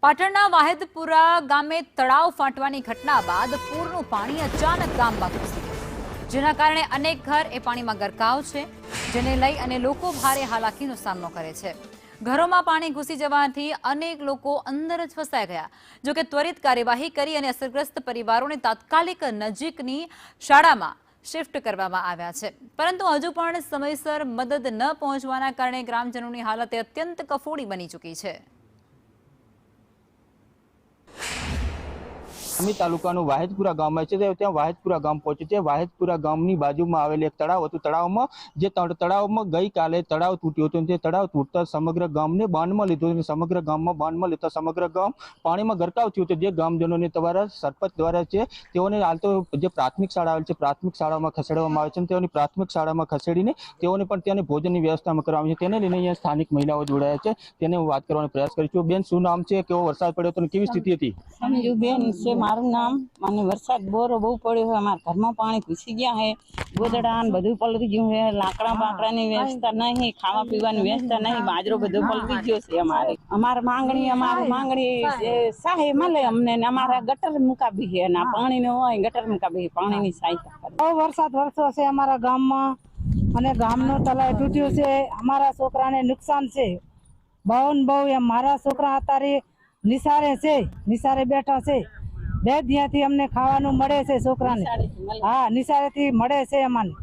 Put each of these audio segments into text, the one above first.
પાટણના વાહેદપુરા ગામે તળાવ ફાટવાની ઘટના બાદ પૂરનું પાણી અચાનક ગામમાં ઘૂસી ગયું, જેના કારણે અનેક ઘર એ પાણીમાં ગરકાવ છે, જેને લઈ અને લોકો ભારે હાલાકીનો સામનો કરે છે। ઘરોમાં પાણી ઘૂસી જવાથી અનેક લોકો અંદર જ ફસાઈ ગયા। જોકે ત્વરિત કાર્યવાહી કરી અને અસરગ્રસ્ત પરિવારોને તાત્કાલિક નજીકની શાળામાં શિફ્ટ કરવામાં આવ્યા છે, પરંતુ હજુ પણ સમયસર મદદ ન પહોંચવાના કારણે ગ્રામજનોની હાલત અત્યંત કફોડી બની ચૂકી છે। અમી તાલુકાનું વાહેદપુરા ગામ છે, ત્યાં વાહેદપુરા ગામ પહોંચે છે। વાહેદપુરા ગામની બાજુમાં આવેલ એક તળાવ હતું। તળાવમાં ગઈકાલે તળાવ તૂટ્યું હતું। તે તળાવ તૂટતા સમગ્ર ગામને બાંધમાં લીધું હતું। સમગ્ર ગામમાં બાંધમાં લેતા સમગ્ર ગામ પાણીમાં ગરકાવ થયું હતું। જે ગામજનોને દ્વારા સરપંચ દ્વારા છે તેઓને હાલ તો જે પ્રાથમિક શાળા આવેલ છે પ્રાથમિક શાળામાં ખસેડવામાં આવે છે। તેઓની પ્રાથમિક શાળામાં ખસેડીને તેઓને પણ ત્યાંની ભોજનની વ્યવસ્થા કરવામાં આવે છે। તેને લઈને અહીંયા સ્થાનિક મહિલાઓ જોડાયા છે, તેને હું વાત કરવાનો પ્રયાસ કરીશું। બેન, શું નામ છે, કેવો વરસાદ પડ્યો હતો અને કેવી સ્થિતિ હતી? સમજુબેન છે મારું નામ। મને વરસાદ બહુ પડ્યો છે। અમારા ઘરમાં પાણી ઘૂસી ગયા છે, ગોદડા ને બધું પલળી ગયું છે। લાકડા બાકડાની વ્યવસ્થા નહીં, ખાવા પીવાની વ્યવસ્થા નહીં, બાજરો બધો પલળી ગયો છે। અમારી માંગણી સહાય મળે અમને, અમારા ગટર મુકાવી છે ને પાણી નો હોય ગટર મુકાવી પાણીની સહાયતા કરે। બહુ વરસાદ વરસો છે અમારા ગામમાં અને ગામનો તળાવ તૂટ્યું છે। અમારા છોકરાને નુકસાન છે બહુ એમ। મારા છોકરા અત્યારે નિસારે બેઠા છે। 2 દિયાથી અમને ખાવાનું મળે છે છોકરાને। હા, નિસારેથી મળે છે અમને।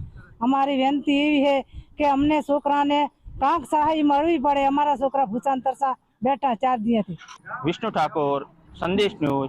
અમારી વિનંતી એવી છે કે અમને છોકરાને કાંક સહાય મળવી પડે। અમારા છોકરા ભૂસાન તરસા બેઠા 4 દિયાથી। વિષ્ણુ ઠાકોર, સંદેશ ન્યૂઝ,